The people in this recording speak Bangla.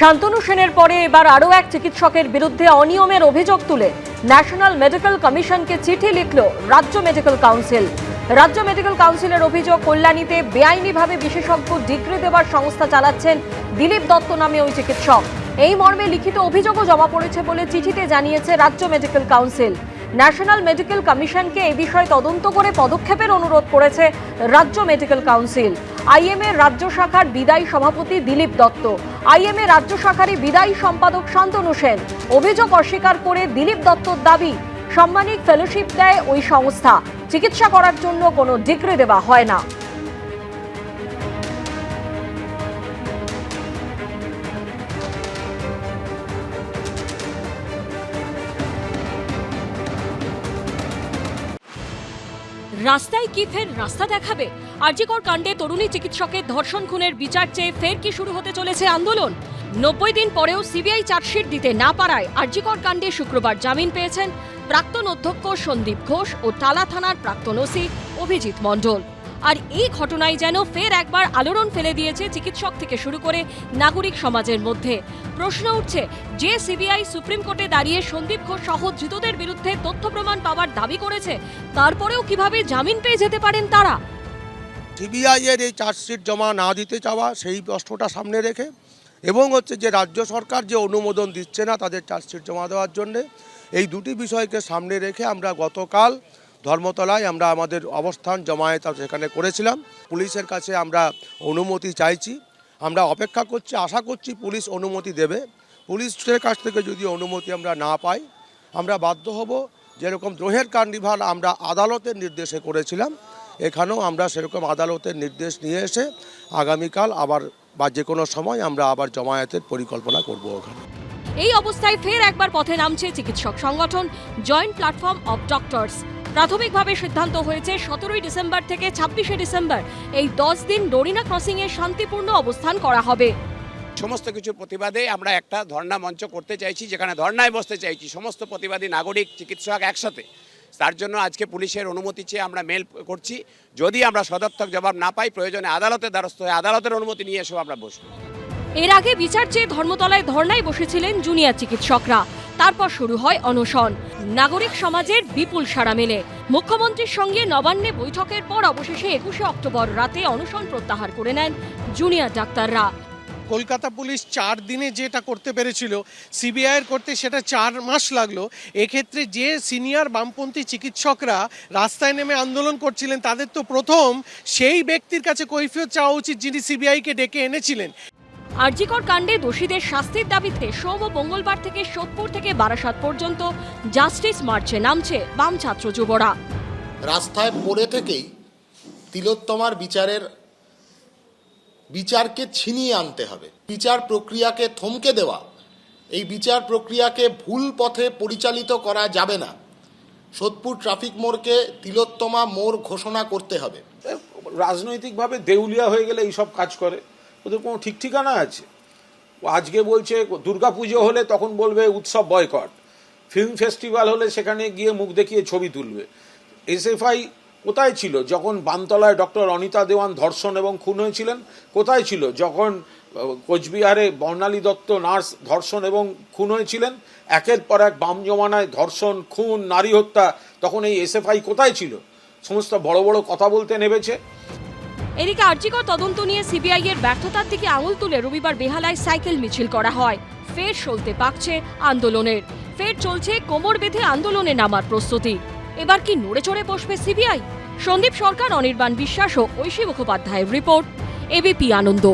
শান্তনু সেনের পরে এবার আরও এক চিকিৎসকের বিরুদ্ধে অনিয়মের অভিযোগ তুলে ন্যাশনাল মেডিকেল কমিশনকে চিঠি লিখল রাজ্য মেডিকেল কাউন্সিল। রাজ্য মেডিকেল কাউন্সিলের অভিযোগ, কল্যাণীতে বেআইনিভাবে বিশেষজ্ঞ ডিগ্রি দেওয়ার সংস্থা চালাচ্ছেন দিলীপ দত্ত নামে ওই চিকিৎসক। এই মর্মে লিখিত অভিযোগও জমা পড়েছে বলে চিঠিতে জানিয়েছে রাজ্য মেডিকেল কাউন্সিল। ন্যাশনাল মেডিকেল কমিশনকে এই বিষয়ে তদন্ত করে পদক্ষেপের অনুরোধ করেছে রাজ্য মেডিকেল কাউন্সিল। আইএমএ রাজ্য শাখার বিদায়ী সভাপতি দিলীপ দত্ত, আইএমএ রাজ্য শাখারই বিদায়ী সম্পাদক শান্তনু সেন। অভিযোগ অস্বীকার করে দিলীপ দত্তর দাবি, সাম্মানিক ফেলোশিপ দেয় ওই সংস্থা, চিকিৎসা করার জন্য কোনো ডিগ্রি দেওয়া হয় না। রাস্তায় কি ফের রাস্তা দেখাবে? আরজিকর কাণ্ডে তরুণী চিকিৎসকের ধর্ষণ খুনের বিচার চেয়ে ফের কি শুরু হতে চলেছে আন্দোলন? 90 দিন পরেও সিবিআই চার্জশিট দিতে না পারায় আরজিকর কাণ্ডে শুক্রবার জামিন পেয়েছেন প্রাক্তন অধ্যক্ষ সন্দীপ ঘোষ ও টালা থানার প্রাক্তন ওসি অভিজিৎ মণ্ডল। আর এই ঘটনায় যেন ফের একবার আলোড়ন ফেলে দিয়েছে চিকিৎসক থেকে শুরু করে নাগরিক সমাজের মধ্যে। প্রশ্ন উঠছে, যে সিবিআই সুপ্রিম কোর্টে দাঁড়িয়ে সন্দীপ ঘোষ সহ ধৃতদের বিরুদ্ধে তথ্য প্রমাণ পাওয়ার দাবি করেছে, তারপরেও কিভাবে জামিন পেয়ে যেতে পারেন তারা? সিবিআই এর এই চার্জশিট জমা না দিতে চাওয়া, সেই প্রশ্নটা সামনে রেখে, এবং যে রাজ্য সরকার যে অনুমোদন দিচ্ছে না তাদের চার্জশিট জমা দেওয়ার জন্যে, এই দুটি বিষয়কে সামনে রেখে আমরা গতকাল ধর্মতলায় আমরা আমাদের অবস্থান জমায়েত সেখানে করেছিলাম। পুলিশের কাছে আমরা অনুমতি চাইছি, আমরা অপেক্ষা করছি, আশা করছি পুলিশ অনুমতি দেবে। পুলিশের কাছ থেকে যদি অনুমতি আমরা না পাই, আমরা বাধ্য হব, যেরকম দ্রোহের কার্নিভাল আমরা আদালতের নির্দেশে করেছিলাম, এখানেও আমরা সেরকম আদালতের নির্দেশ নিয়ে এসে আগামীকাল আবার বা যে কোনো সময় আমরা আবার জমায়েতের পরিকল্পনা করব ওখানে। এই অবস্থায় ফের একবার পথে নামছে চিকিৎসক সংগঠন জয়েন্ট প্ল্যাটফর্ম অফ ডক্টরস। প্রাথমিকভাবে সিদ্ধান্ত হয়েছে 17 ডিসেম্বর থেকে 26 ডিসেম্বর এই 10 দিন ডোরিনা ক্রসিংয়ে শান্তিপূর্ণ অবস্থান করা হবে। সমস্ত কিছুর প্রতিবাদে আমরা একটা ধর্ণা মঞ্চ করতে চাইছি, যেখানে ধর্ণায় বসতে চাইছি সমস্ত প্রতিবাদী নাগরিক চিকিৎসক একসাথে। তার জন্য আজকে পুলিশের অনুমতি চেয়ে আমরা মেল করছি। যদি আমরা সদর্থক জবাব না পাই, প্রয়োজনে আদালতের দ্বারস্থ হয়ে আদালতের অনুমতি নিয়ে এসেও আমরা বসবো। এর আগে বিচার চেয়ে ধর্মতলায় ধর্ণায় বসেছিলেন জুনিয়র চিকিৎসকরা। তারপর শুরু হয় অনশন। নাগরিক সমাজের বিপুল সাড়া মেলে। মুখ্যমন্ত্রীর সঙ্গে নবান্নে বৈঠকের পর অবশেষে 21 অক্টোবর রাতে অনশন প্রত্যাহার করে নেন জুনিয়র ডাক্তাররা। কলকাতা পুলিশ 4 দিনে যেটা করতে পেরেছিল, সিবিআইয়ের করতে সেটা 4 মাস লাগলো। এক্ষেত্রে যে সিনিয়র বামপন্থী চিকিৎসকরা রাস্তায় নেমে আন্দোলন করছিলেন, তাদের তো প্রথম সেই ব্যক্তির কাছে কৈফিয়ত চাওয়া উচিত যিনি সিবিআইকে ডেকে এনেছিলেন। আরজিকর কাণ্ডে দোষীদের শাস্তির দাবিতে সোম ও মঙ্গলবার থেকে সোদপুর থেকে বারাসাত পর্যন্ত জাস্টিস মার্চে নামছে বাম ছাত্র যুবরা। রাস্তায় পড়ে থেকেই তিলোত্তমার বিচারকে ছিনিয়ে আনতে হবে। বিচার প্রক্রিয়াকে থমকে দেওয়া, এই বিচার প্রক্রিয়াকে ভুল পথে পরিচালিত করা যাবে না। সোদপুর ট্রাফিক মোড়কে তিলোত্তমা মোড় ঘোষণা করতে হবে। রাজনৈতিকভাবে দেউলিয়া হয়ে গেলে এইসব কাজ করে, ওদের কোনো ঠিক ঠিকানা আছে? আজকে বলছে দুর্গাপুজো হলে তখন বলবে উৎসব বয়কট, ফিল্ম ফেস্টিভ্যাল হলে সেখানে গিয়ে মুখ দেখিয়ে ছবি তুলবে। এসএফআই কোথায় ছিল যখন বানতলায় ডক্টর অনিতা দেওয়ান ধর্ষণ এবং খুন হয়েছিলেন? কোথায় ছিল যখন কোচবিহারে বর্ণালী দত্ত নার্স ধর্ষণ এবং খুন হয়েছিলেন? একের পর এক বাম জমানায় ধর্ষণ, খুন, নারী হত্যা, তখন এই এসএফআই কোথায় ছিল? সমস্ত বড় বড় কথা বলতে নেমেছে। এদিকে আরজিকর তদন্ত নিয়ে সিবিআই এর ব্যর্থতার দিকে আঙুল তুলে রবিবার বেহালায় সাইকেল মিছিল করা হয়। ফের সলতে পাকছে আন্দোলনের। ফের চলছে কোমর বেঁধে আন্দোলনে নামার প্রস্তুতি। এবার কি নড়ে চড়ে বসবে সিবিআই? সন্দীপ সরকার, অনির্বাণ বিশ্বাস ও ঐশী মুখোপাধ্যায়ের রিপোর্ট, এবিপি আনন্দ।